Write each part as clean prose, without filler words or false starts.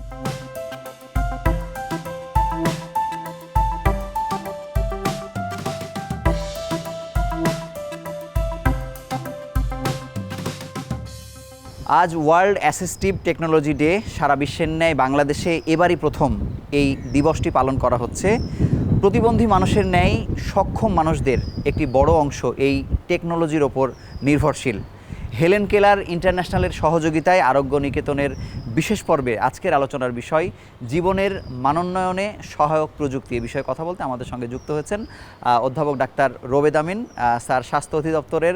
আজ world assistive technology day. সারা বিশ্বের ন্যায় বাংলাদেশে এবারই প্রথম এই দিবসটি পালন করা হচ্ছে। প্রতিবন্ধী মানুষের ন্যায় সক্ষম মানুষদের একটি বড় অংশ এই টেকনোলজির ওপর নির্ভরশীল। হেলেন কেলার ইন্টারন্যাশনালের সহযোগিতায় আরোগ্য নিকেতনের বিশেষ পর্বে আজকের আলোচনার বিষয় জীবনের মানোন্নয়নে সহায়ক প্রযুক্তি। এই বিষয়ে কথা বলতে আমাদের সঙ্গে যুক্ত হয়েছেন অধ্যাপক ডাক্তার রোবেদ আমিন স্যার, স্বাস্থ্য অধিদপ্তরের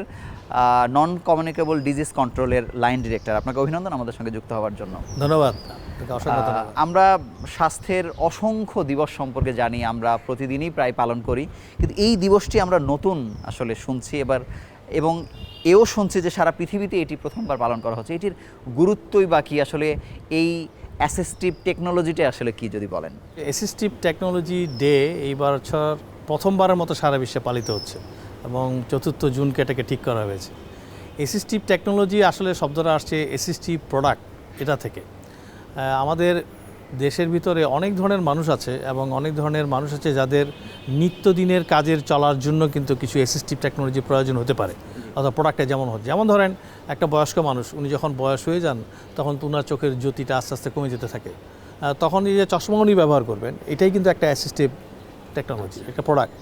নন কমিউনিকেবল ডিজিজ কন্ট্রোলের লাইন ডিরেক্টর। আপনাকে অভিনন্দন আমাদের সঙ্গে যুক্ত হওয়ার জন্য। ধন্যবাদ। আমরা স্বাস্থ্যের অসংখ্য দিবস সম্পর্কে জানি, আমরা প্রতিদিনই প্রায় পালন করি, কিন্তু এই দিবসটি আমরা নতুন আসলে শুনছি এবার, এবং এও শুনছি যে সারা পৃথিবীতে এটি প্রথমবার পালন করা হচ্ছে। এটির গুরুত্বই বা কী, আসলে এই অ্যাসিস্টিভ টেকনোলজিটা আসলে কি যদি বলেন? অ্যাসিস্টিভ টেকনোলজি ডে এইবার প্রথমবারের মতো সারা বিশ্বে পালিত হচ্ছে এবং 4 জুনকে এটাকে ঠিক করা হয়েছে। অ্যাসিস্টিভ টেকনোলজি আসলে শব্দটা আসছে অ্যাসিস্টিভ প্রোডাক্ট, এটা থেকে। আমাদের দেশের ভিতরে অনেক ধরনের মানুষ আছে এবং অনেক ধরনের মানুষ আছে যাদের নিত্যদিনের কাজের চলার জন্য কিন্তু কিছু অ্যাসিস্টিভ টেকনোলজি প্রয়োজন হতে পারে, অর্থাৎ প্রোডাক্টে যেমন ধরেন একটা বয়স্ক মানুষ, উনি যখন বয়স হয়ে যান তখন তো ওনার চোখের জ্যোতিটা আস্তে আস্তে কমে যেতে থাকে, তখন এই যে চশমা উনি ব্যবহার করবেন, এটাই কিন্তু একটা অ্যাসিস্টিভ টেকনোলজি, একটা প্রোডাক্ট।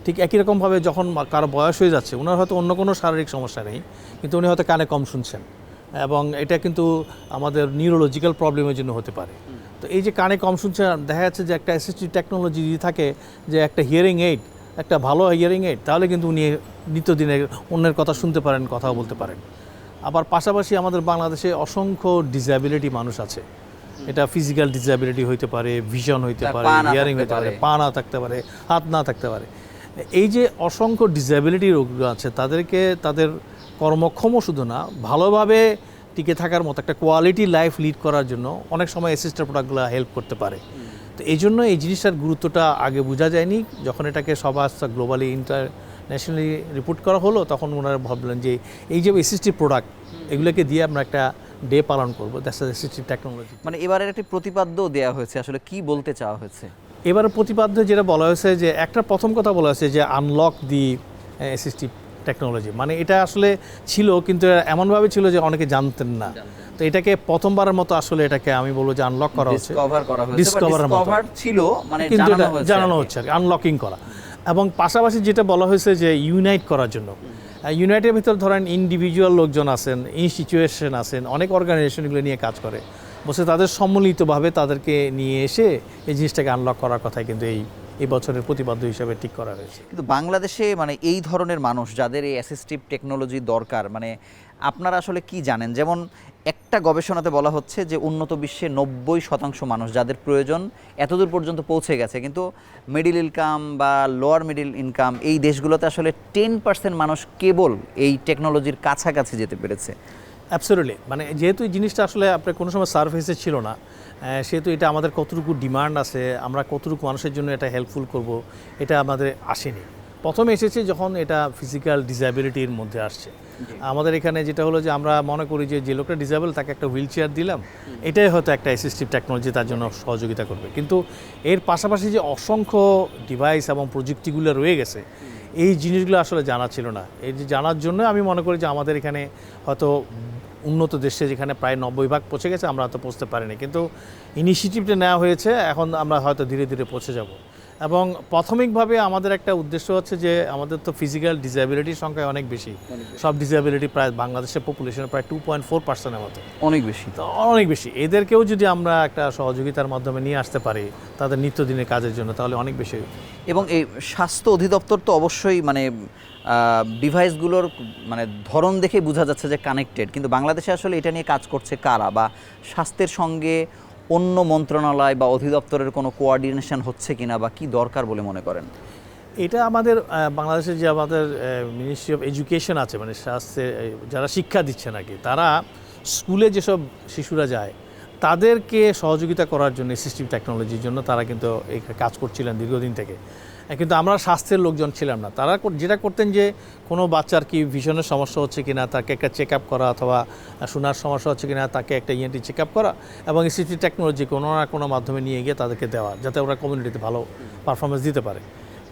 ঠিক একই রকমভাবে যখন কারো বয়স হয়ে যাচ্ছে, ওনার হয়তো অন্য কোনো শারীরিক সমস্যা নেই, কিন্তু উনি হয়তো কানে কম শুনছেন, এবং এটা কিন্তু আমাদের নিউরোলজিক্যাল প্রবলেমের জন্য হতে পারে। তো এই যে কানে কম শুনছে, দেখা যাচ্ছে যে একটা অ্যাসিস্টিভ টেকনোলজি যদি থাকে, যে একটা হিয়ারিং এইড, একটা ভালো হিয়ারিং এইড, তাহলে কিন্তু উনি নিত্যদিনে অন্যের কথা শুনতে পারেন, কথাও বলতে পারেন। আবার পাশাপাশি আমাদের বাংলাদেশে অসংখ্য ডিসএবিলিটি মানুষ আছে। এটা ফিজিক্যাল ডিসএবিলিটি হইতে পারে, ভিশন হইতে পারে, হিয়ারিং হইতে পারে, পা না থাকতে পারে, হাত না থাকতে পারে। এই যে অসংখ্য ডিসএবিলিটি রোগীরা আছে, তাদেরকে তাদের কর্মক্ষম শুধু না, ভালোভাবে টিকে থাকার মতো একটা কোয়ালিটি লাইফ লিড করার জন্য অনেক সময় অ্যাসিস্টেড প্রোডাক্টগুলো হেল্প করতে পারে। তো এই জন্য এই জিনিসটার গুরুত্বটা আগে বোঝা যায়নি। যখন এটাকে সবার গ্লোবালি ইন্টারন্যাশনালি রিপোর্ট করা হলো, তখন ওনারা ভাবলেন যে এই যে অ্যাসিস্টিভ প্রোডাক্ট, এগুলোকে দিয়ে আমরা একটা ডে পালন করবো, দ্যাটস অ্যাসিস্টিভ টেকনোলজি। মানে এবারের একটি প্রতিপাদ্য দেওয়া হয়েছে, আসলে কি বলতে চাওয়া হয়েছে? এবার প্রতিপাদ্য যেটা বলা হয়েছে, যে একটা প্রথম কথা বলা হয়েছে যে আনলক দি অ্যাসিস্টিভ টেকনোলজি। মানে এটা আসলে ছিল, কিন্তু এমনভাবে ছিল যে অনেকে জানতেন না। তো এটাকে প্রথমবারের মতো আসলে এটাকে আমি বলবো যে আনলক করা হচ্ছে, ডিসকভারের মতো ছিল, মানে কিন্তু জানানো হচ্ছে আর আনলকিং করা। এবং পাশাপাশি যেটা বলা হয়েছে যে ইউনাইট করার জন্য, ইউনাইটের ভিতর ধরেন ইন্ডিভিজুয়াল লোকজন আছেন, ইনস্টিটিউশন আছেন, অনেক অর্গানাইজেশন এগুলো নিয়ে কাজ করে, বসে তাদের সম্মিলিতভাবে তাদেরকে নিয়ে এসে এই জিনিসটাকে আনলক করার কথাই কিন্তু এই বছরের প্রতিপাদ্য হিসাবে ঠিক করা হয়েছে। কিন্তু বাংলাদেশে মানে এই ধরনের মানুষ যাদের এই অ্যাসিস্টিভ টেকনোলজি দরকার, মানে আপনারা আসলে কি জানেন? যেমন একটা গবেষণাতে বলা হচ্ছে যে উন্নত বিশ্বে 90% মানুষ যাদের প্রয়োজন এতদূর পর্যন্ত পৌঁছে গেছে, কিন্তু মিডিল ইনকাম বা লোয়ার মিডিল ইনকাম এই দেশগুলোতে আসলে 10% মানুষ কেবল এই টেকনোলজির কাছাকাছি যেতে পেরেছে। অ্যাবসলিউটলি। মানে যেহেতু এই জিনিসটা আসলে আপনার কোনো সময় সার্ভিসে ছিল না, সেহেতু এটা আমাদের কতটুকু ডিমান্ড আছে, আমরা কতটুকু মানুষের জন্য এটা হেল্পফুল করব, এটা আমাদের আসেনি। প্রথমে এসেছে যখন এটা ফিজিক্যাল ডিসএবিলিটির মধ্যে আসছে। আমাদের এখানে যেটা হলো যে আমরা মনে করি যে লোকটা ডিসেবল, তাকে একটা হুইল চেয়ার দিলাম, এটাই হয়তো একটা অ্যাসিস্টিভ টেকনোলজি তার জন্য সহযোগিতা করবে। কিন্তু এর পাশাপাশি যে অসংখ্য ডিভাইস এবং প্রযুক্তিগুলো রয়ে গেছে, এই জিনিসগুলো আসলে জানা ছিল না। এই যে জানার জন্য আমি মনে করি যে আমাদের এখানে হয়তো উন্নত দেশে যেখানে প্রায় 90% পৌঁছে গেছে, আমরা হয়তো পৌঁছতে পারিনি, কিন্তু ইনিশিয়েটিভটা নেওয়া হয়েছে, এখন আমরা হয়তো ধীরে ধীরে পৌঁছে যাব। এবং প্রাথমিকভাবে আমাদের একটা উদ্দেশ্য হচ্ছে যে আমাদের তো ফিজিক্যাল ডিসএবিলিটির সংখ্যা অনেক বেশি, সব ডিসএবিলিটি প্রায় বাংলাদেশের পপুলেশনের প্রায় 2.4%-এর মতো, অনেক বেশি। তো অনেক বেশি। এদেরকেও যদি আমরা একটা সহযোগিতার মাধ্যমে নিয়ে আসতে পারি তাদের নিত্যদিনের কাজের জন্য, তাহলে অনেক বেশি। এবং এই স্বাস্থ্য অধিদপ্তর তো অবশ্যই মানে ডিভাইসগুলোর মানে ধরন দেখে বোঝা যাচ্ছে যে কানেক্টেড, কিন্তু বাংলাদেশে আসলে এটা নিয়ে কাজ করছে কারা, বা স্বাস্থ্যের সঙ্গে অন্য মন্ত্রণালয় বা অধিদপ্তরের কোনো কোঅর্ডিনেশন হচ্ছে কিনা, বা কি দরকার বলে মনে করেন? এটা আমাদের বাংলাদেশের যে আমাদের মিনিস্ট্রি অফ এডুকেশন আছে, মানে স্বাস্থ্যে যারা শিক্ষা দিচ্ছে নাকি, তারা স্কুলে যেসব শিশুরা যায় তাদেরকে সহযোগিতা করার জন্য অ্যাসিস্টিভ টেকনোলজির জন্য তারা কিন্তু এই কাজ করছিলেন দীর্ঘদিন থেকে। কিন্তু আমরা স্বাস্থ্যের লোকজন ছিলাম না। তারা যেটা করতেন যে কোনো বাচ্চার কি ভিশনের সমস্যা হচ্ছে কিনা তাকে একটা চেক আপ করা, অথবা শোনার সমস্যা হচ্ছে কিনা তাকে একটা ইএনটি চেক আপ করা, এবং এসিস্টিভ টেকনোলজি কোনো না কোনো মাধ্যমে নিয়ে গিয়ে তাদেরকে দেওয়া, যাতে ওরা কমিউনিটিতে ভালো পারফরমেন্স দিতে পারে।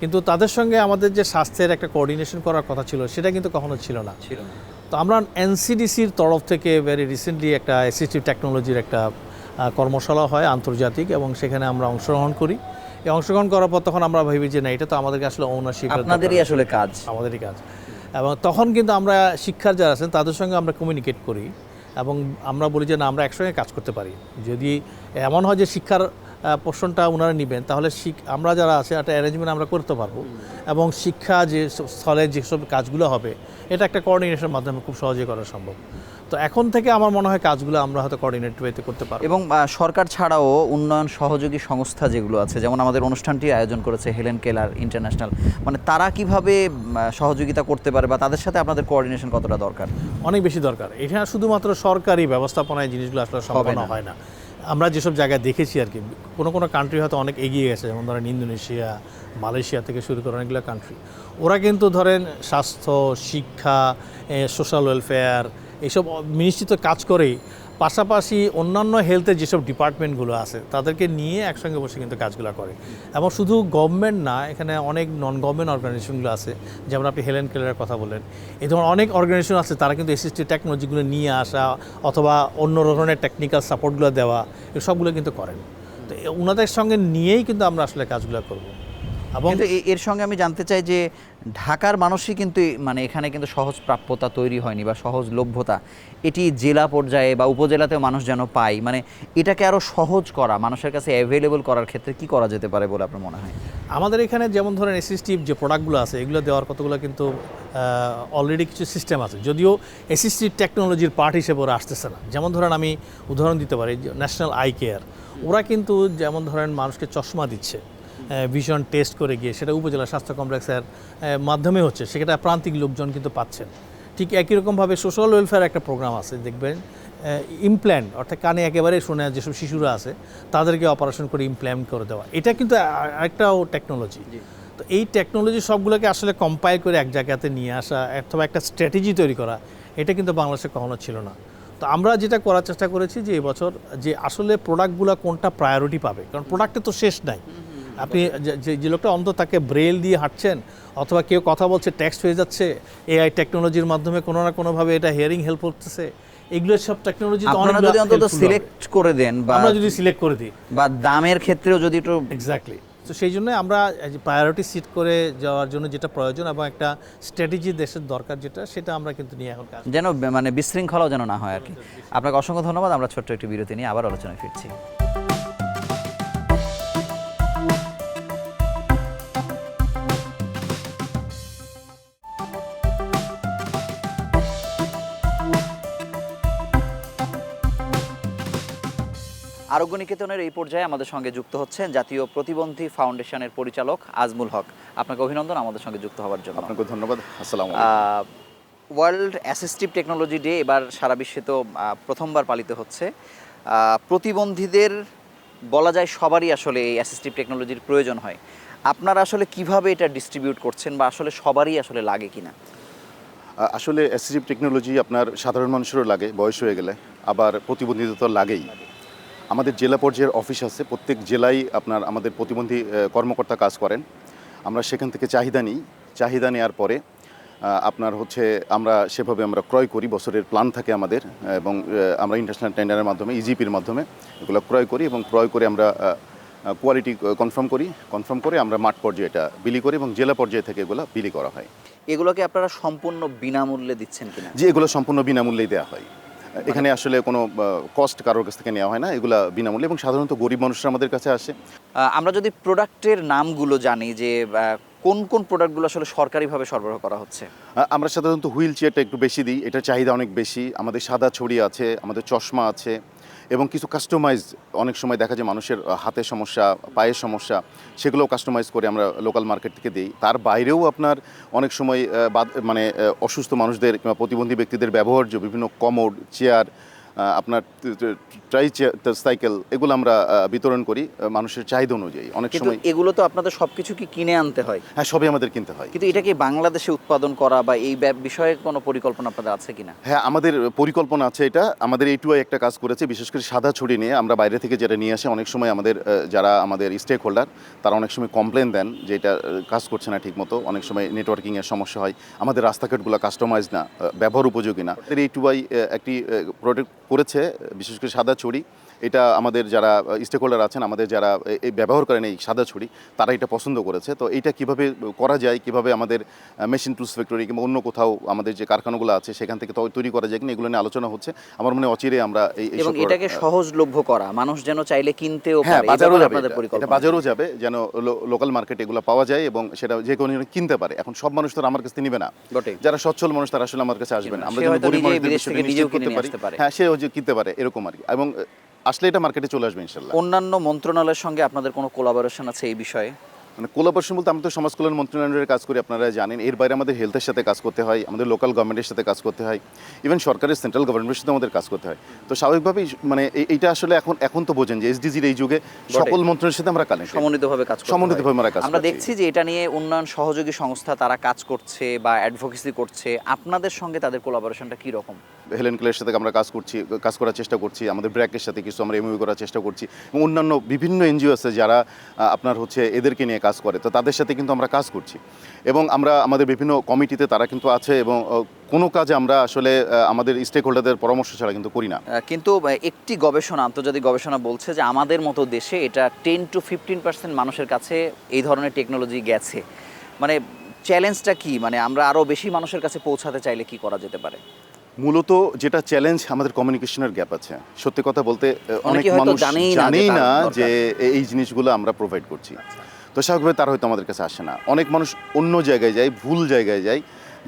কিন্তু তাদের সঙ্গে আমাদের যে স্বাস্থ্যের একটা কোঅর্ডিনেশন করার কথা ছিল, সেটা কিন্তু কখনো ছিল না। তো আমরা এনসিডিসির তরফ থেকে ভেরি রিসেন্টলি একটা অ্যাসিস্টিভ টেকনোলজির একটা কর্মশালা হয় আন্তর্জাতিক, এবং সেখানে আমরা অংশগ্রহণ করি। এই অংশগ্রহণ করার পর তখন আমরা ভাবি যে না, এটা তো আমাদেরকে আসলে ওনারশিপ, আপনাদেরই আসলে কাজ, আমাদেরই কাজ। এবং তখন কিন্তু আমরা শিক্ষার যারা আছেন তাদের সঙ্গে আমরা কমিউনিকেট করি, এবং আমরা বলি যে না, আমরা একসঙ্গে কাজ করতে পারি। যদি এমন হয় যে শিক্ষার পোর্শনটা ওনারা নেবেন, তাহলে আমরা যারা আছে একটা অ্যারেঞ্জমেন্ট আমরা করতে পারবো, এবং শিক্ষা যে স্থলে যেসব কাজগুলো হবে এটা একটা কোঅর্ডিনেশনের মাধ্যমে খুব সহজেই করা সম্ভব। তো এখন থেকে আমার মনে হয় কাজগুলো আমরা হয়তো কোঅর্ডিনেট ওয়েতে করতে পারবো। এবং সরকার ছাড়াও উন্নয়ন সহযোগী সংস্থা যেগুলো আছে, যেমন আমাদের অনুষ্ঠানটি আয়োজন করেছে হেলেন কেলার ইন্টারন্যাশনাল, মানে তারা কিভাবে সহযোগিতা করতে পারে বা তাদের সাথে আপনাদের কোঅর্ডিনেশন কতটা দরকার? অনেক বেশি দরকার। এটা শুধুমাত্র সরকারি ব্যবস্থাপনায় জিনিসগুলো আসলে সম্পন্ন হয় না। আমরা যেসব জায়গায় দেখেছি আর কি, কোনো কোনো কান্ট্রি হয়তো অনেক এগিয়ে গেছে, যেমন ধরেন ইন্দোনেশিয়া, মালয়েশিয়া থেকে শুরু করে অনেকগুলো কান্ট্রি। ওরা কিন্তু ধরেন স্বাস্থ্য, শিক্ষা, সোশ্যাল ওয়েলফেয়ার এইসব মিনিস্ট্রিতে কাজ করেই, পাশাপাশি অন্যান্য হেলথের যেসব ডিপার্টমেন্টগুলো আছে তাদেরকে নিয়ে একসঙ্গে বসে কিন্তু কাজগুলো করে। এবং শুধু গভর্নমেন্ট না, এখানে অনেক নন গভর্নমেন্ট অর্গানাইজেশনগুলো আছে, যেমন আপনি হেলেন কেলারের কথা বললেন, এই ধরনের অনেক অর্গানাইজেশন আছে, তারা কিন্তু এসিস্টিভ টেকনোলজিগুলো নিয়ে আসা অথবা অন্য ধরনের টেকনিক্যাল সাপোর্টগুলো দেওয়া, এসবগুলো কিন্তু করেন। তো ওনাদের সঙ্গে নিয়েই কিন্তু আমরা আসলে কাজগুলো করব। এবং কিন্তু এর সঙ্গে আমি জানতে চাই যে ঢাকার মানুষই কিন্তু মানে এখানে কিন্তু সহজ প্রাপ্যতা তৈরি হয়নি বা সহজলভ্যতা, এটি জেলা পর্যায়ে বা উপজেলাতেও মানুষ যেন পায়, মানে এটাকে আরও সহজ করা, মানুষের কাছে অ্যাভেলেবল করার ক্ষেত্রে কি করা যেতে পারে বলে আপনার মনে হয়? আমাদের এখানে যেমন ধরেন অ্যাসিস্টিভ যে প্রোডাক্টগুলো আছে, এগুলো দেওয়ার কতগুলো কিন্তু অলরেডি কিছু সিস্টেম আছে, যদিও অ্যাসিস্টিভ টেকনোলজির পার্ট হিসেবে ওরা আসতেছে না। যেমন ধরেন আমি উদাহরণ দিতে পারি, ন্যাশনাল আই কেয়ার, ওরা কিন্তু যেমন ধরেন মানুষকে চশমা দিচ্ছে, ভিশন টেস্ট করে গিয়ে সেটা উপজেলা স্বাস্থ্য কমপ্লেক্সের মাধ্যমে হচ্ছে, সেটা প্রান্তিক লোকজন কিন্তু পাচ্ছেন। ঠিক একই রকমভাবে সোশ্যাল ওয়েলফেয়ার একটা প্রোগ্রাম আছে, দেখবেন ইমপ্ল্যান্ট, অর্থাৎ কানে একেবারে শোনে যেসব শিশুরা আছে তাদেরকে অপারেশন করে ইমপ্ল্যান্ট করে দেওয়া, এটা কিন্তু আরেকটাও টেকনোলজি। তো এই টেকনোলজি সবগুলোকে আসলে কম্পাইল করে এক জায়গাতে নিয়ে আসা অথবা একটা স্ট্র্যাটেজি তৈরি করা, এটা কিন্তু বাংলাদেশে কখনো ছিল না। তো আমরা যেটা করার চেষ্টা করেছি যে এবছর যে আসলে প্রোডাক্টগুলো কোনটা প্রায়োরিটি পাবে, কারণ প্রোডাক্টে তো শেষ নাই। আপনি যে লোকটা অন্তত তাকে ব্রেল দিয়ে হাঁটছেন, অথবা কেউ কথা বলছে টেক্সট হয়ে যাচ্ছে, এআই টেকনোলজির মাধ্যমে কোনো না কোনোভাবে এটা হিয়ারিং হেল্প করতেছে, এগুলো সব টেকনোলজি তো আপনারা যদি অন্তত সিলেক্ট করে দেন বা আমরা যদি সিলেক্ট করে দিই, বা দামের ক্ষেত্রেও যদি একটু এক্স্যাক্টলি। তো সেই জন্য আমরা প্রায়োরিটি সিট করে যাওয়ার জন্য যেটা প্রয়োজন এবং একটা স্ট্র্যাটেজি দেশের দরকার যেটা, সেটা আমরা কিন্তু নিয়ে এখন কাজ যেন মানে বিশৃঙ্খলাও যেন না হয় আর কি। আপনাকে অসংখ্য ধন্যবাদ। আমরা ছোট্ট একটি বিরতি নিয়ে আবার আলোচনায় ফিরছি। আরোগ্য নিকেতনের এই পর্যায়ে আমাদের সঙ্গে যুক্ত হচ্ছেন জাতীয় প্রতিবন্ধী ফাউন্ডেশনের পরিচালক আজমুল হক। আপনাকে অভিনন্দন আমাদের সঙ্গে যুক্ত হওয়ার জন্য। আপনাকে ধন্যবাদ। আসসালামু আলাইকুম। ওয়ার্ল্ড অ্যাসিস্টিভ টেকনোলজি ডে এবার সারা বিশ্বে তো প্রথমবার পালিত হচ্ছে। প্রতিবন্ধীদের বলা যায় সবারই আসলে এই অ্যাসিস্টিভ টেকনোলজির প্রয়োজন হয়। আপনারা আসলে কিভাবে এটা ডিস্ট্রিবিউট করছেন বা আসলে সবারই আসলে লাগে কিনা? আসলে অ্যাসিস্টিভ টেকনোলজি আপনার সাধারণ মানুষেরও লাগে, বয়স হয়ে গেলে, আবার প্রতিবন্ধীদের তো লাগেই। আমাদের জেলা পর্যায়ের অফিস আছে, প্রত্যেক জেলায় আপনার আমাদের প্রতিবন্ধী কর্মকর্তা কাজ করেন। আমরা সেখান থেকে চাহিদা নেওয়ার পরে আপনার হচ্ছে আমরা সেভাবে আমরা ক্রয় করি, বছরের প্ল্যান থাকে আমাদের, এবং আমরা ইন্টারন্যাশনাল টেন্ডারের মাধ্যমে ইজিপির মাধ্যমে এগুলো ক্রয় করি, এবং ক্রয় করে আমরা কোয়ালিটি কনফার্ম করে আমরা মাঠ পর্যায়ে এটা বিলি করি, এবং জেলা পর্যায়ে থেকে এগুলো বিলি করা হয়। এগুলোকে আপনারা সম্পূর্ণ বিনামূল্যে দিচ্ছেন কিনা? যে এগুলো সম্পূর্ণ বিনামূল্যেই দেওয়া হয়। এখানে আসলে কোনো কস্ট কারোর কাছ থেকে নেওয়া হয় না, এগুলো বিনামূল্যে, এবং সাধারণত গরিব মানুষরা আমাদের কাছে আসে। আমরা যদি প্রোডাক্টের নামগুলো জানি যে কোন কোন প্রোডাক্টগুলো আসলে সরকারিভাবে সরবরাহ করা হচ্ছে? আমরা সাধারণত হুইল চেয়ারটা একটু বেশি দিই, এটার চাহিদা অনেক বেশি। আমাদের সাদা ছড়ি আছে, আমাদের চশমা আছে, এবং কিছু কাস্টমাইজ, অনেক সময় দেখা যায় মানুষের হাতের সমস্যা, পায়ের সমস্যা, সেগুলোও কাস্টমাইজ করে আমরা লোকাল মার্কেট থেকে দিই। তার বাইরেও আপনার অনেক সময় মানে অসুস্থ মানুষদের কিংবা প্রতিবন্ধী ব্যক্তিদের ব্যবহার্য বিভিন্ন কমোড, চেয়ার, আপনার সাইকেল এগুলো আমরা বিতরণ করি মানুষের চাহিদা অনুযায়ী। অনেক কিন্তু সময় এগুলো তো আপনাদের সবকিছু কি কিনে আনতে হয়, হ্যাঁ সবই আমাদের কিনতে হয়। কিন্তু এটা কি বাংলাদেশে উৎপাদন করা বা এই বিষয়ে কোনো পরিকল্পনা আপনাদের আছে কিনা? হ্যাঁ আমাদের পরিকল্পনা আছে এটা। আমাদের A2I একটা কাজ করেছে, বিশেষ করে সাদা ছড়ি নিয়ে আমরা বাইরে থেকে যেটা নিয়ে আসে, অনেক সময় আমাদের যারা আমাদের স্টেক হোল্ডার তারা অনেক সময় কমপ্লেন দেন যে এটা কাজ করছে না ঠিকমতো, অনেক সময় নেটওয়ার্কিংয়ের সমস্যা হয়, আমাদের রাস্তাঘাটগুলো কাস্টমাইজ না, ব্যবহার উপযোগী না। আমাদের A2I একটি প্রোডাক্ট করেছে, বিশেষ করে সাদা ছড়ি। এটা আমাদের যারা স্টেক হোল্ডার আছেন, আমাদের যারা এই ব্যবহার করেন এই সাদা ছড়ি, তারা এটা পছন্দ করেছে। তো এইটা কিভাবে করা যায়, কিভাবে আমাদের মেশিন টুলস ফ্যাক্টরি কিংবা অন্য কোথাও আমাদের যে কারখানাগুলো আছে সেখান থেকে তৈরি করা যায় কিনা, এগুলো নিয়ে আলোচনা হচ্ছে। আমার মনে হয় অচিরে আমরা এবং এটাকে সহজলভ্য করা, মানুষ যেন চাইলে কিনতেও হ্যাঁ পারে, বাজারও এভাবে যাবে, আপনাদের এটা পরিকল্পনা। বাজারও যাবে যেন লোকাল মার্কেটে এগুলো পাওয়া যায় এবং সেটা যে কোনো জন কিনতে পারে। এখন সব মানুষ তো আর আমার কাছে নিবে না, বটে। যারা সচ্ছল মানুষ তারা আসলে আমার কাছে আসবে না। আমরা সে যেন হয়তো গরিব নিজে মানুষদের বিদেশ বিষয়টা থেকে নিশ্চিত নিজেও কিনে করতে নিয়ে পারি। আসতে পারে। হ্যাঁ সেও যে কিনতে পারে এরকম আর কি, এবং আসলে এটা মার্কেটে চলে আসবে ইনশাল্লাহ। অন্যান্য মন্ত্রণালয়ের সঙ্গে আপনাদের কোনো কোলাবোরেশন আছে এই বিষয়ে? মানে কোলাবোরেশন বলতে আমরা তো সমাজ কল্যাণ মন্ত্রণালয়ের কাজ করি, আপনারা জানেন। এর বাইরে আমাদের হেলথের সাথে কাজ করতে হয়, আমাদের লোকাল গভর্নমেন্টের সাথে কাজ করতে হয়, ইভেন সরকারের সেন্ট্রাল গভর্নমেন্টের সাথে আমাদের কাজ করতে হয়। তো স্বাভাবিকভাবেই মানে এইটা আসলে এখন তো বোঝেন যে এসডিজির এই যুগে সকল মন্ত্রণালয়ের সাথে আমরা কানেক্ট, সমন্বিতভাবে কাজ করতে হয়। সমন্বিতভাবে আমরা কাজ আমরা করছি। দেখছি যে এটা নিয়ে উন্নয়ন সহযোগী সংস্থা তারা কাজ করছে বা অ্যাডভোকেসি করছে, আপনাদের সঙ্গে তাদের কোলাবোরেশনটা কি রকম? হেলেন ক্লের সাথে আমরা কাজ করার চেষ্টা করছি, আমাদের ব্র্যাকের সাথে কিছু আমরা এমইউ করার চেষ্টা করছি, এবং অন্যান্য বিভিন্ন এনজিও আছে যারা আপনার হচ্ছে এদেরকে নিয়ে কাজ করে, তো তাদের সাথে কিন্তু আমরা কাজ করছি। এবং আমরা আমাদের বিভিন্ন কমিটিতে তারা কিন্তু আছে, এবং কোনো কাজে আমরা আসলে আমাদের স্টেক হোল্ডারদের পরামর্শ ছাড়া কিন্তু করি না। কিন্তু একটি গবেষণা, আন্তর্জাতিক গবেষণা বলছে যে আমাদের মতো দেশে এটা 10 to 15% মানুষের কাছে এই ধরনের টেকনোলজি গেছে। মানে চ্যালেঞ্জটা কি, মানে আমরা আরও বেশি মানুষের কাছে পৌঁছাতে চাইলে কি করা যেতে পারে? মূলত যেটা চ্যালেঞ্জ, আমাদের কমিউনিকেশনের গ্যাপ আছে। সত্যি কথা বলতে অনেক অনেকে হয়তো মানুষ জানেই না তার যে দরকার। এই জিনিসগুলো আমরা প্রোভাইড করছি। তো স্বাভাবিকভাবে তারা হয়তো আমাদের কাছে আসে না। অনেক মানুষ অন্য জায়গায় যায়, ভুল জায়গায় যায়,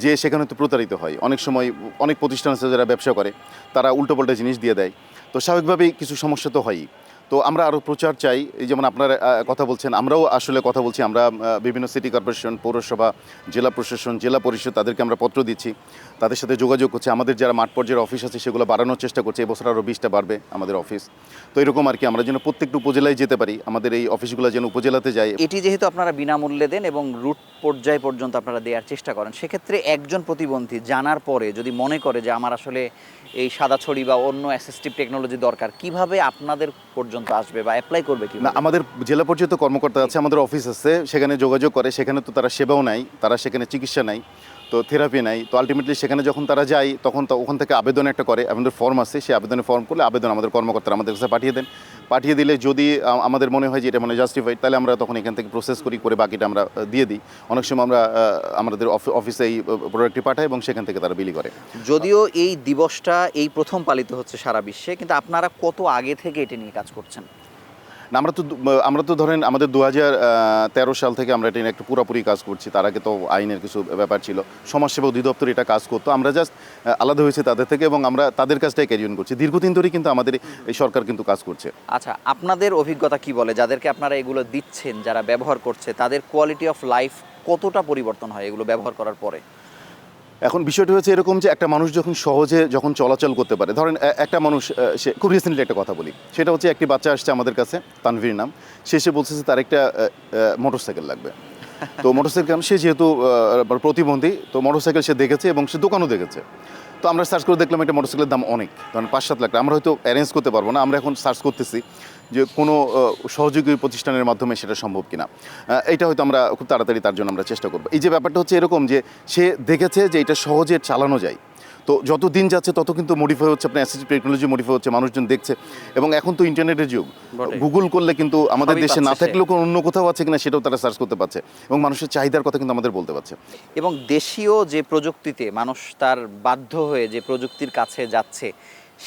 যে সেখানে তো প্রতারিত হয়। অনেক সময় অনেক প্রতিষ্ঠান আছে যারা ব্যবসা করে, তারা উল্টোপাল্টা জিনিস দিয়ে দেয়। তো স্বাভাবিকভাবেই কিছু সমস্যা তো হয়ই। তো আমরা আরও প্রচার চাই, এই যেমন আপনারা কথা বলছেন, আমরাও আসলে কথা বলছি। আমরা বিভিন্ন সিটি কর্পোরেশন, পৌরসভা, জেলা প্রশাসন, জেলা পরিষদ, তাদেরকে আমরা পত্র দিচ্ছি, তাদের সাথে যোগাযোগ করছি। আমাদের যারা মাঠ পর্যায়ের অফিস আছে সেগুলো বাড়ানোর চেষ্টা করছে, এবছর আরও 20টা বাড়বে আমাদের অফিস। তো এরকম আর কি, আমরা যেন প্রত্যেকটা উপজেলায় যেতে পারি, আমাদের এই অফিসগুলো যেন উপজেলাতে যায়। এটি যেহেতু আপনারা বিনামূল্যে দেন এবং রুট পর্যায় পর্যন্ত আপনারা দেওয়ার চেষ্টা করেন, সেক্ষেত্রে একজন প্রতিবন্ধী জানার পরে যদি মনে করে যে আমার আসলে এই সাদা ছড়ি বা অন্য অ্যাসিস্টিভ টেকনোলজি দরকার, কিভাবে আপনাদের পর্যন্ত আসবে বা অ্যাপ্লাই করবে কি? না, আমাদের জেলা পর্যায়ে তো কর্মকর্তা আছে, আমাদের অফিস আছে, সেখানে যোগাযোগ করে। সেখানে তো তারা সেবাও নেয়, তারা সেখানে চিকিৎসা নেয়, তো থেরাপি নেয়। তো আলটিমেটলি সেখানে যখন তারা যায় তখন তো ওখান থেকে আবেদন একটা করে, আমাদের ফর্ম আছে, সেই আবেদনের ফর্ম করলে আবেদন আমাদের কর্মকর্তারা আমাদের কাছে পাঠিয়ে দেন। পাঠিয়ে দিলে যদি আমাদের মনে হয় যে এটা মানে জাস্টিফাইড, তাহলে আমরা তখন এখান থেকে প্রসেস করে বাকিটা আমরা দিয়ে দিই। অনেক সময় আমরা আমাদের অফিসে এই প্রোডাক্টটি পাঠাই এবং সেখান থেকে তারা বিলি করে। যদিও এই দিবসটা এই প্রথম পালিত হচ্ছে সারা বিশ্বে, কিন্তু আপনারা কত আগে থেকে এটা নিয়ে কাজ করছেন? না, আমরা তো ধরেন আমাদের 2013 সাল থেকে আমরা এটা নিয়ে একটু পুরোপুরি কাজ করছি। তার আগে তো আইনের কিছু ব্যাপার ছিল, সমাজসেবা অধিদপ্তর এটা কাজ করতো, আমরা জাস্ট আলাদা হয়েছে তাদের থেকে, এবং আমরা তাদের কাজটাই ক্যারি অন করছি। দীর্ঘদিন ধরেই কিন্তু আমাদের এই সরকার কিন্তু কাজ করছে। আচ্ছা, আপনাদের অভিজ্ঞতা কি বলে, যাদেরকে আপনারা এগুলো দিচ্ছেন, যারা ব্যবহার করছে, তাদের কোয়ালিটি অফ লাইফ কতটা পরিবর্তন হয় এগুলো ব্যবহার করার পরে? এখন বিষয়টা হচ্ছে এরকম যে একটা মানুষ যখন চলাচল করতে পারে, ধরেন একটা মানুষ, সে খুব রিসেন্টলি একটা কথা বলি, সেটা হচ্ছে একটি বাচ্চা আসছে আমাদের কাছে, তানভীর নাম, সে বলছে যে তার একটা মোটরসাইকেল লাগবে। তো মোটরসাইকেল, সে যেহেতু প্রতিবন্ধী, তো মোটরসাইকেল সে দেখেছে এবং সে দোকানও দেখেছে। তো আমরা সার্চ করে দেখলাম একটা মোটরসাইকেলের দাম অনেক, ধরেন 5-7 লাখ টাকা। আমরা হয়তো অ্যারেঞ্জ করতে পারবো না, আমরা এখন সার্চ করতেছি যে কোনো সহযোগী প্রতিষ্ঠানের মাধ্যমে সেটা সম্ভব কিনা। এইটা হয়তো আমরা খুব তাড়াতাড়ি তার জন্য আমরা চেষ্টা করবো। এই যে ব্যাপারটা হচ্ছে এরকম যে সে দেখেছে যে এটা সহজে চালানো যায়, তো যত দিন যাচ্ছে তত কিন্তু মডিফাই হচ্ছে, আপনার অ্যাসিস্টিভ টেকনোলজি মডিফাই হচ্ছে, মানুষজন দেখছে। এবং এখন তো ইন্টারনেটের যুগ, গুগল করলে কিন্তু আমাদের সবই দেশে না পাচ্ছে থাকলেও অন্য কোথাও আছে কিনা সেটাও তারা সার্চ করতে পারছে, এবং মানুষের চাহিদার কথা কিন্তু আমাদের বলতে পারছে। এবং দেশীয় যে প্রযুক্তিতে মানুষ তার বাধ্য হয়ে যে প্রযুক্তির কাছে যাচ্ছে,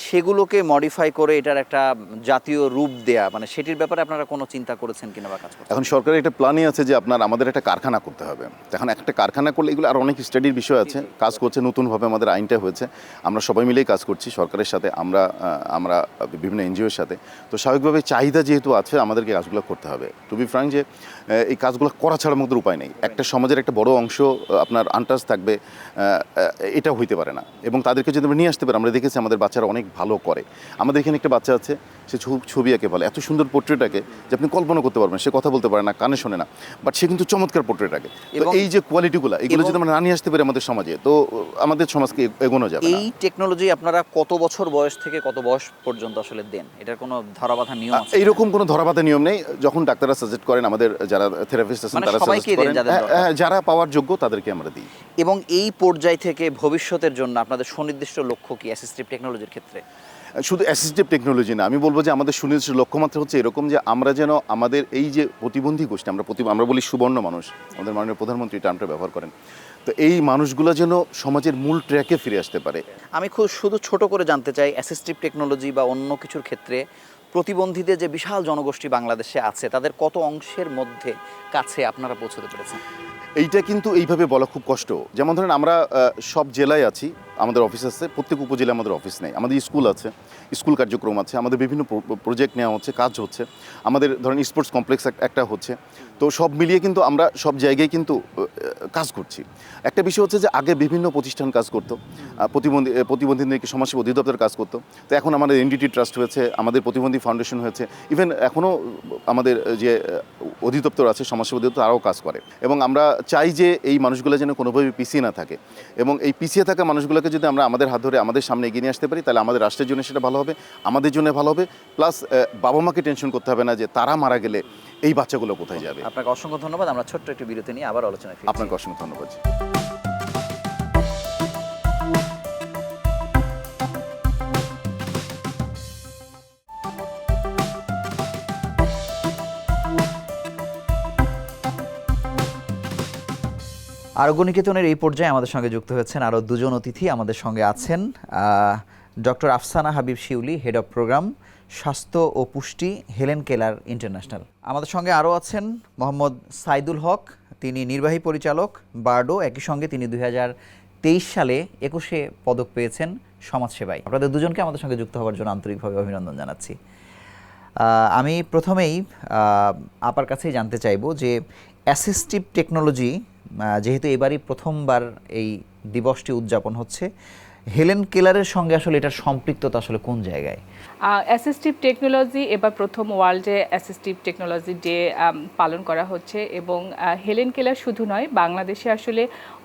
সেগুলোকে মডিফাই করে এটার একটা জাতীয় রূপ দেয়া, মানে সেটির ব্যাপারে আপনারা কোনো চিন্তা করেছেন কিনা বা কাজ করছেন? এখন সরকারের একটা প্ল্যানই আছে যে আমাদের একটা কারখানা করতে হবে। এখন একটা কারখানা করলে এগুলো আর অনেক স্টাডির বিষয় আছে, কাজ করছে নতুনভাবে, আমাদের আইনটা হয়েছে, আমরা সবাই মিলেই কাজ করছি সরকারের সাথে, আমরা বিভিন্ন এনজিওর সাথে। তো স্বাভাবিকভাবে চাহিদা যেহেতু আছে, আমাদেরকে কাজগুলো করতে হবে। টু বি ফ্র্যাঙ্ক, যে এই কাজগুলো করা ছাড়া আমাদের উপায় নেই। একটা সমাজের একটা বড় অংশ আপনার আনটাচ থাকবে, এটা হইতে পারে না, এবং তাদেরকে যদি আমরা নিয়ে আসতে পারি, আমরা দেখেছি আমাদের বাচ্চারা অনেক অনেক ভালো করে। আমাদের এখানে একটা বাচ্চা আছে, সে ছবি এঁকে বলে, এত সুন্দর পোর্ট্রেটাকে যে আপনি কল্পনা করতে পারবেন। সে কথা বলতে পারে না, কানে শোনে না, বাট সে কিন্তু চমৎকার পোর্ট্রেট আঁকে। তো এই যে কোয়ালিটিগুলো, এগুলো যদি আমরা না নিয়ে আসতে পারি আমাদের সমাজে, তো আমাদের সমাজকে এগোনো যাবে। এই টেকনোলজি আপনারা কত বছর বয়স থেকে কত বয়স পর্যন্ত আসলে দেন? এটার কোনো ধরাবাঁধা নিয়ম আছে? এইরকম কোনো ধরাবাঁধা নিয়ম নেই। যখন ডাক্তাররা সাজেস্ট করেন, আমাদের যারা থেরাপিস্ট আছেন তারা সাজেস্ট করেন, যারা পাওয়ার যোগ্য তাদেরকে আমরা দিই। এবং এই পর্যায় থেকে ভবিষ্যতের জন্য আপনাদের সুনির্দিষ্ট লক্ষ্য কি অ্যাসিস্টিভ টেকনোলজির ক্ষেত্রে? শুধু অ্যাসিস্টিভ টেকনোলজি না, আমি বলবো যে আমাদের সুনির্দিষ্ট লক্ষ্যমাত্রা হচ্ছে এরকম যে আমরা যেন আমাদের এই যে প্রতিবন্ধী গোষ্ঠী, আমরা বলি সুবর্ণ মানুষ, আমাদের মাননীয় প্রধানমন্ত্রী টার্মটা ব্যবহার করেন, তো এই মানুষগুলো যেন সমাজের মূল ট্র্যাকে ফিরে আসতে পারে। আমি শুধু ছোট করে জানতে চাই, অ্যাসিস্টিভ টেকনোলজি বা অন্য কিছুর ক্ষেত্রে প্রতিবন্ধীদের যে বিশাল জনগোষ্ঠী বাংলাদেশে আছে, তাদের কত অংশের মধ্যে কাছে আপনারা পৌঁছতে পেরেছেন? এইটা কিন্তু এইভাবে বলা খুব কষ্ট। যেমন ধরেন আমরা সব জেলায় আছি, আমাদের অফিস আছে, প্রত্যেক উপজেলায় আমাদের অফিস নেই, আমাদের স্কুল আছে, স্কুল কার্যক্রম আছে, আমাদের বিভিন্ন প্রজেক্ট নেওয়া হচ্ছে, কাজ হচ্ছে, আমাদের ধরেন স্পোর্টস কমপ্লেক্স একটা হচ্ছে। তো সব মিলিয়ে কিন্তু আমরা সব জায়গায় কিন্তু কাজ করছি। একটা বিষয় হচ্ছে যে আগে বিভিন্ন প্রতিষ্ঠান কাজ করতো, প্রতিবন্ধীদেরকে সমাজসেবা অধিদপ্তর কাজ করতো, তো এখন আমাদের এনডিটি ট্রাস্ট হয়েছে, আমাদের প্রতিবন্ধী ফাউন্ডেশন হয়েছে, ইভেন এখনও আমাদের যে অধিদপ্তর আছে সমাজসেবা অধিদপ্তর, তারাও কাজ করে। এবং আমরা চাই যে এই মানুষগুলো যেন কোনোভাবে পিছিয়ে না থাকে, এবং এই পিছিয়ে থাকা মানুষগুলোকে যদি আমরা আমাদের হাত ধরে আমাদের সামনে এগিয়ে নিয়ে আসতে পারি, তাহলে আমাদের রাষ্ট্রের জন্য সেটা ভালো হবে, আমাদের জন্য ভালো হবে, প্লাস বাবা মাকে টেনশন করতে হবে না যে তারা মারা গেলে এই বাচ্চাগুলো কোথায় যাবে। আপনাকে অসংখ্য ধন্যবাদ। আমরা ছোট্ট একটি বিরতি নিয়ে আবার আলোচনায় ফিরছি। আপনাকে অসংখ্য ধন্যবাদ। আরোগ্য নিকেতনের এই পর্যায়ে আমাদের সঙ্গে যুক্ত হয়েছেন আরও দুজন অতিথি। আমাদের সঙ্গে আছেন doctor Afsana Habib Shiuli, head of program, স্বাস্থ্য ও পুষ্টি, হেলেন কেলার ইন্টারন্যাশনাল। আমাদের সঙ্গে আরও আছেন মোহাম্মদ সাইদুল হক, তিনি নির্বাহী পরিচালক, বার্ডো। একই সঙ্গে তিনি 2023 সালে 21 পদক পেয়েছেন সমাজসেবায়। আপনাদের দুজনকে আমাদের সঙ্গে যুক্ত হওয়ার জন্য আন্তরিকভাবে অভিনন্দন জানাচ্ছি। আমি প্রথমেই আপার কাছেই জানতে চাইব যে অ্যাসিস্টিভ টেকনোলজি, যেহেতু এবারই প্রথমবার এই দিবসটি উদযাপন হচ্ছে, হেলেন কেলারের সঙ্গে আসলে এটার সম্পৃক্ততা আসলে কোন জায়গায়? অ্যাসিস্টিভ টেকনোলজি এবার প্রথম ওয়ার্ল্ডে অ্যাসিস্টিভ টেকনোলজি ডে পালন করা হচ্ছে, এবং হেলেন কেলার শুধু নয়, বাংলাদেশে আসলে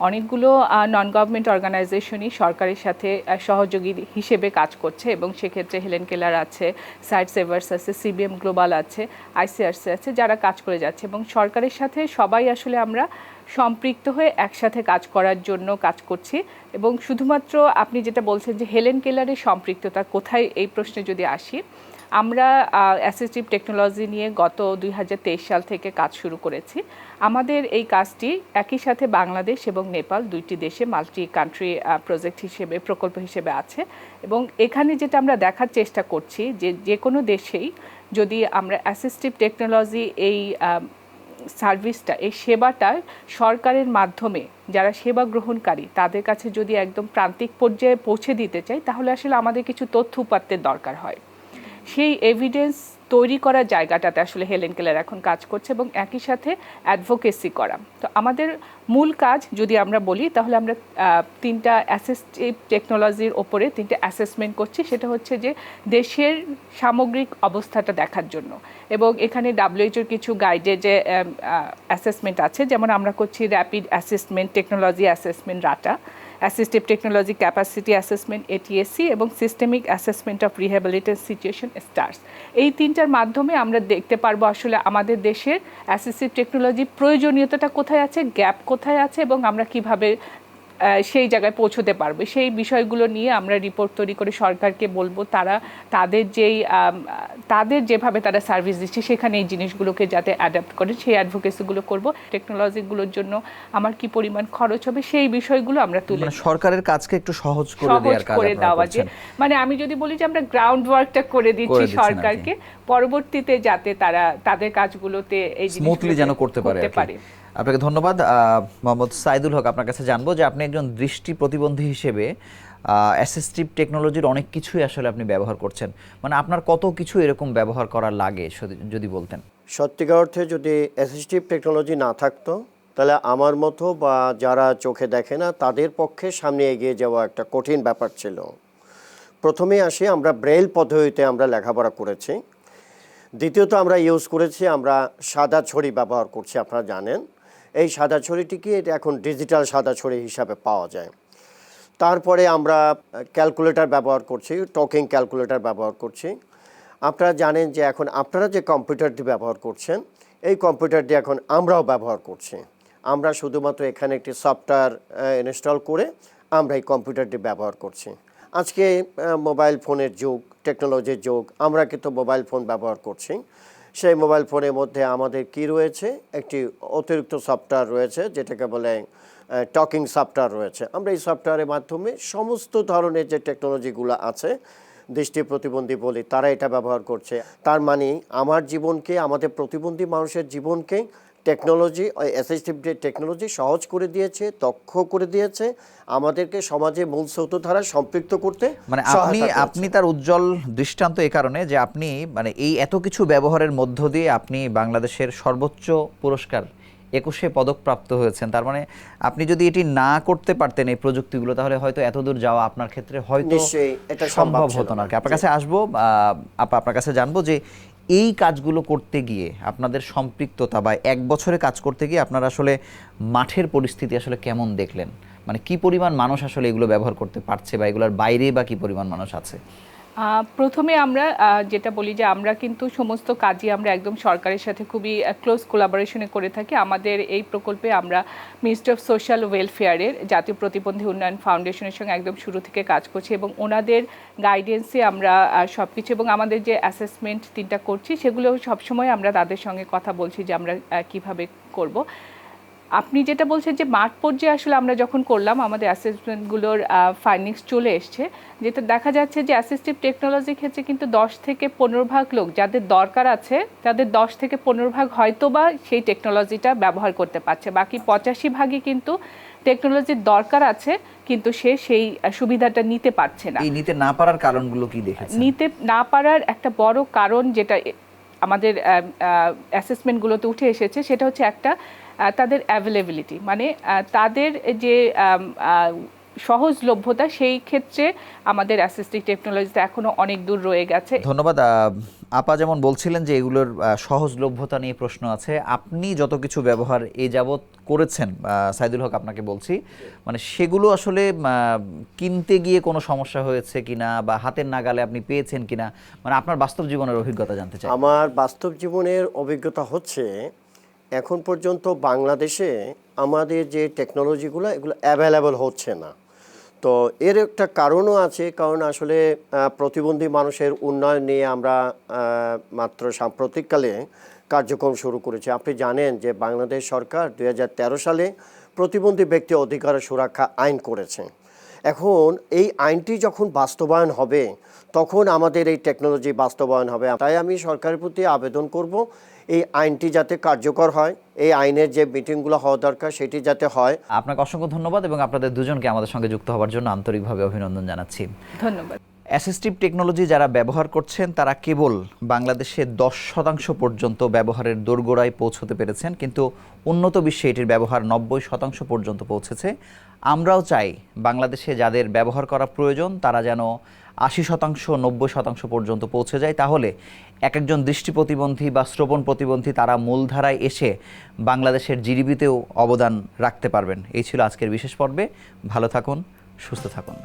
অনেকগুলো নন গভর্নমেন্ট অর্গানাইজেশনই সরকারের সাথে সহযোগী হিসেবে কাজ করছে, এবং সেক্ষেত্রে হেলেন কেলার আছে, সাইট সেভার্স আছে, সিবিএম গ্লোবাল আছে, আইসিআরসি আছে, যারা কাজ করে যাচ্ছে, এবং সরকারের সাথে সবাই আসলে আমরা সম্পৃক্ত হয়ে একসাথে কাজ করার জন্য কাজ করছি। এবং শুধুমাত্র আপনি যেটা বলছেন যে হেলেন কেলারের সম্পৃক্ততা কোথায়, এই প্রশ্নে যদি আসি, আমরা অ্যাসিস্টিভ টেকনোলজি নিয়ে গত 2023 সাল থেকে কাজ শুরু করেছি। আমাদের এই কাজটি একই সাথে বাংলাদেশ এবং নেপাল, দুইটি দেশে মাল্টি কান্ট্রি প্রজেক্ট হিসেবে, প্রকল্প হিসেবে আছে। এবং এখানে যেটা আমরা দেখার চেষ্টা করছি যে কোনো দেশেই যদি আমরা অ্যাসিস্টিভ টেকনোলজি এই সার্ভিসটা, এই সেবাটা সরকারের মাধ্যমে যারা সেবা গ্রহণকারী তাদের কাছে যদি একদম প্রান্তিক পর্যায়ে পৌঁছে দিতে চাই, তাহলে আসলে আমাদের কিছু তথ্য উপাত্তের দরকার হয়। সেই এভিডেন্স তৈরি করার জায়গাটাতে আসলে হেলেন কেলার এখন কাজ করছে, এবং একই সাথে অ্যাডভোকেসি করা। তো আমাদের মূল কাজ যদি আমরা বলি, তাহলে আমরা তিনটা অ্যাসিস্টিভ টেকনোলজির ওপরে তিনটা অ্যাসেসমেন্ট করছি। সেটা হচ্ছে যে দেশের সামগ্রিক অবস্থাটা দেখার জন্য, এবং এখানে WHO কিছু গাইডে যে অ্যাসেসমেন্ট আছে, যেমন আমরা করছি র্যাপিড অ্যাসেসমেন্ট টেকনোলজি অ্যাসেসমেন্ট রাটা, assistive technology capacity assessment ATSC, এবং systemic assessment of rehabilitation situation STARS. এই তিনটার মাধ্যমে আমরা দেখতে পারবো আসলে আমাদের দেশের অ্যাসিস্টিভ টেকনোলজি প্রয়োজনীয়তাটা কোথায় আছে, গ্যাপ কোথায় আছে, এবং আমরা কিভাবে সেই জায়গায় পৌঁছতে পারবে। সেই বিষয়গুলো নিয়ে আমরা রিপোর্ট তৈরি করে সরকারকে বলবো, তাদের যেভাবে তারা সার্ভিস দিচ্ছে সেখানে এই জিনিসগুলোকে যাতে অ্যাডাপ্ট করে, সেই অ্যাডভোকেসিগুলো করব। টেকনোলজিগুলোর জন্য আমার কি পরিমাণ খরচ হবে, সেই বিষয়গুলো আমরা তুলে সরকারের কাজকে একটু সহজ করে দেওয়া, যে মানে আমি যদি বলি যে আমরা গ্রাউন্ড ওয়ার্কটা করে দিচ্ছি সরকারকে, পরবর্তীতে যাতে তারা তাদের কাজগুলোতে এই স্মুথলি যেন করতে পারে। আপনাকে ধন্যবাদ। মোহাম্মদ সাইদুল হক, আপনার কাছে জানবো যে আপনি একজন দৃষ্টি প্রতিবন্ধী হিসেবে অ্যাসিস্টিভ টেকনোলজির অনেক কিছুই আসলে আপনি ব্যবহার করছেন, মানে আপনার কত কিছু এরকম ব্যবহার করা লাগে যদি বলতেন। সত্যিকার অর্থে যদি অ্যাসিস্টিভ টেকনোলজি না থাকতো, তাহলে আমার মতো বা যারা চোখে দেখে না তাদের পক্ষে সামনে এগিয়ে যাওয়া একটা কঠিন ব্যাপার ছিল। প্রথমেই আসি, আমরা ব্রেইল পদ্ধতিতে আমরা লেখাপড়া করেছি। দ্বিতীয়ত আমরা ইউজ করেছি, আমরা সাদা ছড়ি ব্যবহার করছি। আপনারা জানেন এই সাদা ছড়িটিকে এটা এখন ডিজিটাল সাদা ছড়ি হিসাবে পাওয়া যায়। তারপরে আমরা ক্যালকুলেটর ব্যবহার করছি, টকিং ক্যালকুলেটর ব্যবহার করছি। আপনারা জানেন যে এখন আপনারা যে কম্পিউটারটি ব্যবহার করছেন, এই কম্পিউটারটি এখন আমরাও ব্যবহার করছি। আমরা শুধুমাত্র এখানে একটি সফটওয়্যার ইনস্টল করে আমরা এই কম্পিউটারটি ব্যবহার করছি। আজকে মোবাইল ফোনের যুগ, টেকনোলজির যুগ, আমরা কিন্তু মোবাইল ফোন ব্যবহার করছি। সেই মোবাইল ফোনের মধ্যে আমাদের কি রয়েছে, একটি অতিরিক্ত সফটওয়্যার রয়েছে যেটাকে বলে টকিং সফটওয়্যার রয়েছে। আমরা এই সফটওয়্যারের মাধ্যমে সমস্ত ধরনের যে টেকনোলজিগুলো আছে, দৃষ্টি প্রতিবন্ধী বলি, তারা এটা ব্যবহার করছে। তার মানে আমার জীবনকে, আমাদের প্রতিবন্ধী মানুষের জীবনকে টেকনোলজি, অ্যাসিস্টিভ টেকনোলজি সহজ করে দিয়েছে, দক্ষ করে দিয়েছে, আমাদেরকে সমাজে মূল স্রোতধারায় সম্পৃক্ত করতে মানে আপনি তার উজ্জ্বল দৃষ্টান্ত এই কারণে যে আপনি মানে এই এত কিছু ব্যবহারের মধ্য দিয়ে আপনি বাংলাদেশের সর্বোচ্চ পুরস্কার 21 পদকপ্রাপ্ত হয়েছেন। তার মানে আপনি যদি এটি না করতে পারতেন এই প্রযুক্তিগুলো, তাহলে হয়তো এতদূর যাওয়া আপনার ক্ষেত্রে হয়তো এটা সম্ভব হতো না। আপনার কাছে আসবো, আপনার কাছে জানবো যে এই কাজগুলো করতে গিয়ে আপনাদের সম্পৃক্ততা বা 1 বছরে কাজ করতে গিয়ে আপনারা আসলে মাঠের পরিস্থিতি আসলে কেমন দেখলেন? মানে কি পরিমাণ মানুষ আসলে এগুলো ব্যবহার করতে পারছে বা এগুলোর বাইরে বা কি পরিমাণ মানুষ আছে? প্রথমে আমরা যেটা বলি যে আমরা কিন্তু সমস্ত কাজই আমরা একদম সরকারের সাথে খুবই ক্লোজ কোলাবোরেশনে করে থাকি। আমাদের এই প্রকল্পে আমরা মিনিস্ট্রি অফ সোশ্যাল ওয়েলফেয়ারের জাতীয় প্রতিবন্ধী উন্নয়ন ফাউন্ডেশনের সঙ্গে একদম শুরু থেকে কাজ করছি এবং ওনাদের গাইডেন্সে আমরা সব কিছু, এবং আমাদের যে অ্যাসেসমেন্ট 3টা করছি সেগুলো সবসময় আমরা তাদের সঙ্গে কথা বলছি যে আমরা কিভাবে করব। আপনি যেটা বলছেন যে মাঠ পর্যায়ে আসলে আমরা যখন করলাম আমাদের অ্যাসেসমেন্টগুলোর ফাইন্ডিংস চলে এসছে, যেটা দেখা যাচ্ছে যে অ্যাসিস্টিভ টেকনোলজির ক্ষেত্রে কিন্তু 10 থেকে 15 ভাগ লোক যাদের দরকার আছে, তাদের 10 থেকে 15 ভাগ হয়তো বা সেই টেকনোলজিটা ব্যবহার করতে পারছে। বাকি 85 ভাগই কিন্তু টেকনোলজির দরকার আছে কিন্তু সে সেই সুবিধাটা নিতে পারছে না। এই নিতে না পারার কারণগুলো কি দেখেছেন? নিতে না পারার একটা বড় কারণ যেটা আমাদের অ্যাসেসমেন্টগুলোতে উঠে এসেছে সেটা হচ্ছে একটা তাদের অ্যাভেলেবিলিটি, মানে তাদের যে সহজলভ্যতা, সেই ক্ষেত্রে আমাদের অ্যাসিস্টিভ টেকনোলজিতে এখনো অনেক দূর রয়ে গেছে। ধন্যবাদ। আপা যেমন বলছিলেন যে এগুলোর সহজলভ্যতা নিয়ে প্রশ্ন আছে, আপনি যত কিছু ব্যবহার এই যাবৎ করেছেন, সাইদুল হক আপনাকে বলছি, মানে সেগুলো আসলে কিনতে গিয়ে কোনো সমস্যা হয়েছে কিনা বা হাতের নাগালে আপনি পেয়েছেন কিনা, মানে আপনার বাস্তব জীবনের অভিজ্ঞতা জানতে চাই। আমার বাস্তব জীবনের অভিজ্ঞতা হচ্ছে এখন পর্যন্ত বাংলাদেশে আমাদের যে টেকনোলজিগুলো এগুলো অ্যাভেলেবল হচ্ছে না। তো এর একটা কারণও আছে, কারণ আসলে প্রতিবন্ধী মানুষের উন্নয়ন নিয়ে আমরা মাত্র সাম্প্রতিককালে কার্যক্রম শুরু করেছি। আপনি জানেন যে বাংলাদেশ সরকার 2013 সালে প্রতিবন্ধী ব্যক্তি অধিকার সুরক্ষা আইন করেছে। এখন এই আইনটি যখন বাস্তবায়ন হবে তখন আমাদের এই টেকনোলজি বাস্তবায়ন হবে। তাই আমি সরকারের প্রতি আবেদন করব এই আইনটি যাতে কার্যকর হয়, এই আইনের যে মিটিংগুলো হওয়া দরকার সেটি যাতে হয়। আপনাকে অসংখ্য ধন্যবাদ এবং আপনাদের দুজনকে আমাদের সঙ্গে যুক্ত হওয়ার জন্য আন্তরিকভাবে অভিনন্দন জানাচ্ছি। ধন্যবাদ। অ্যাসিস্টিভ টেকনোলজি যারা ব্যবহার করছেন তারা কেবল বাংলাদেশে 10% পর্যন্ত ব্যবহারের দোরগোড়ায় পৌঁছতে পেরেছেন, কিন্তু উন্নত বিশ্বে এটির ব্যবহার 90% পর্যন্ত পৌঁছেছে। আমরাও চাই বাংলাদেশে যাদের ব্যবহার করা প্রয়োজন তারা যেন 80%, 90% পর্যন্ত পৌঁছে যায়, তাহলে একজন দৃষ্টি প্রতিবন্ধী বা শ্রবণ প্রতিবন্ধী তারা মূলধারায় এসে বাংলাদেশের জিডিপিতেও অবদান রাখতে পারবেন। এই ছিল আজকের বিশেষ পর্বে। ভালো থাকুন, সুস্থ থাকুন।